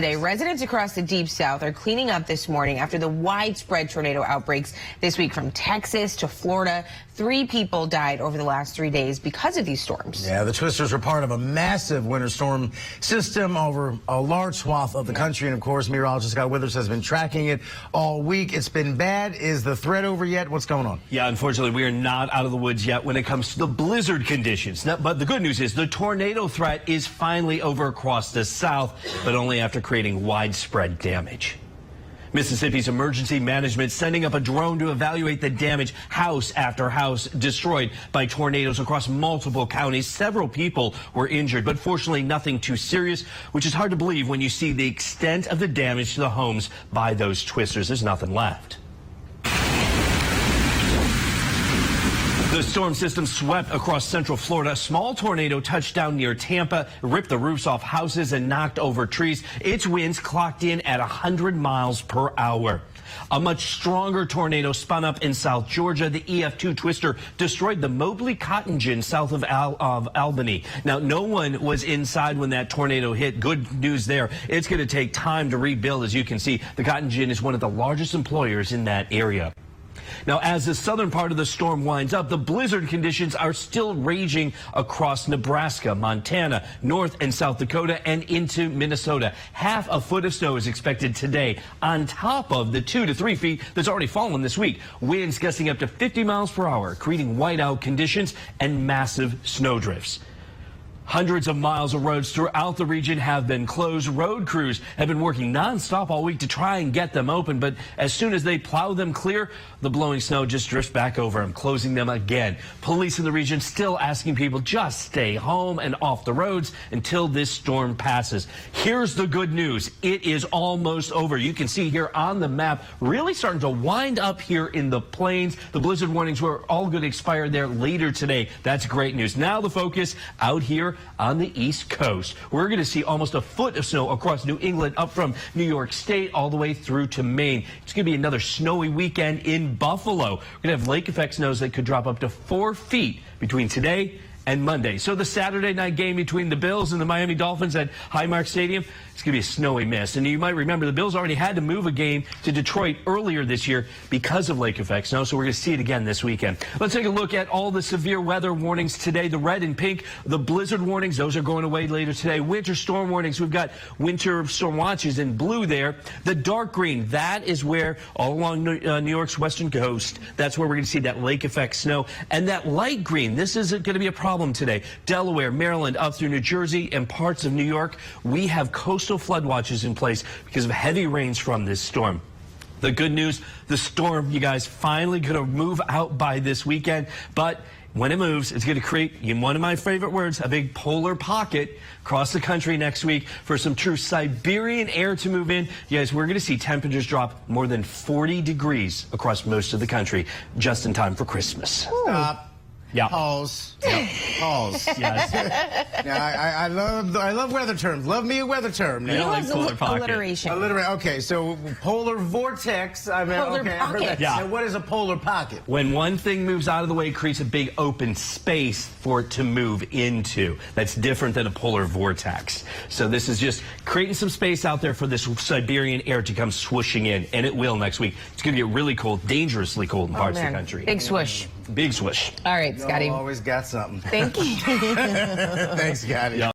Today, residents across the Deep South are cleaning up this morning after the widespread tornado outbreaks this week from Texas to Florida. 3 people died over the last 3 days because of these storms. Yeah, the twisters are part of a massive winter storm system over a large swath of the country. And of course, meteorologist Scott Withers has been tracking it all week. It's been bad. Is the threat over yet? What's going on? Yeah, unfortunately, we are not out of the woods yet when it comes to the blizzard conditions. But the good news is the tornado threat is finally over across the South, but only after creating widespread damage. Mississippi's emergency management sending up a drone to evaluate the damage, house after house destroyed by tornadoes across multiple counties. Several people were injured, but fortunately nothing too serious, which is hard to believe when you see the extent of the damage to the homes by those twisters. There's nothing left. The storm system swept across central Florida. A small tornado touched down near Tampa, ripped the roofs off houses and knocked over trees. Its winds clocked in at 100 miles per hour. A much stronger tornado spun up in South Georgia. The EF2 twister destroyed the Mobley cotton gin south of Albany. Now, no one was inside when that tornado hit. Good news there. It's going to take time to rebuild. As you can see, the cotton gin is one of the largest employers in that area. Now, as the southern part of the storm winds up, the blizzard conditions are still raging across Nebraska, Montana, North and South Dakota, and into Minnesota. Half a foot of snow is expected today, on top of the 2 to 3 feet that's already fallen this week. Winds gusting up to 50 miles per hour, creating whiteout conditions and massive snowdrifts. Hundreds of miles of roads throughout the region have been closed. Road crews have been working nonstop all week to try and get them open, but as soon as they plow them clear, the blowing snow just drifts back over them, closing them again. Police in the region still asking people just stay home and off the roads until this storm passes. Here's the good news. It is almost over. You can see here on the map, really starting to wind up here in the plains. The blizzard warnings were all going to expire there later today. That's great news. Now the focus out here on the East Coast. We're going to see almost a foot of snow across New England, up from New York State all the way through to Maine. It's going to be another snowy weekend in Buffalo. We're going to have lake effect snows that could drop up to 4 feet between today and Monday. So the Saturday night game between the Bills and the Miami Dolphins at Highmark Stadium, it's going to be a snowy miss. And you might remember the Bills already had to move a game to Detroit earlier this year because of lake effect snow, so we're going to see it again this weekend. Let's take a look at all the severe weather warnings today. The red and pink, the blizzard warnings, those are going away later today. Winter storm warnings, we've got winter storm watches in blue there. The dark green, that is where all along New York's western coast, that's where we're going to see that lake effect snow. And that light green, this isn't going to be a problem today. Delaware, Maryland, up through New Jersey and parts of New York, we have coastal flood watches in place because of heavy rains from this storm. The good news, the storm, you guys, finally going to move out by this weekend, but when it moves, it's going to create, in one of my favorite words, a big polar pocket across the country next week for some true Siberian air to move in. You guys, we're going to see temperatures drop more than 40 degrees across most of the country just in time for Christmas. Stop. Yeah. Pause. Yep. Pause. Yes. Yeah, I love weather terms. Love me a weather term. He loves alliteration. Okay, so polar vortex. I mean, Polar okay, I've heard that. Yeah. So what is a polar pocket? When one thing moves out of the way, it creates a big open space for it to move into. That's different than a polar vortex. So this is just creating some space out there for this Siberian air to come swooshing in, and it will next week. It's going to get really cold, dangerously cold in parts of the country. Big swoosh. Big swoosh. All right, Scotty. You always got something. Thank you. Thanks, Scotty. Yeah.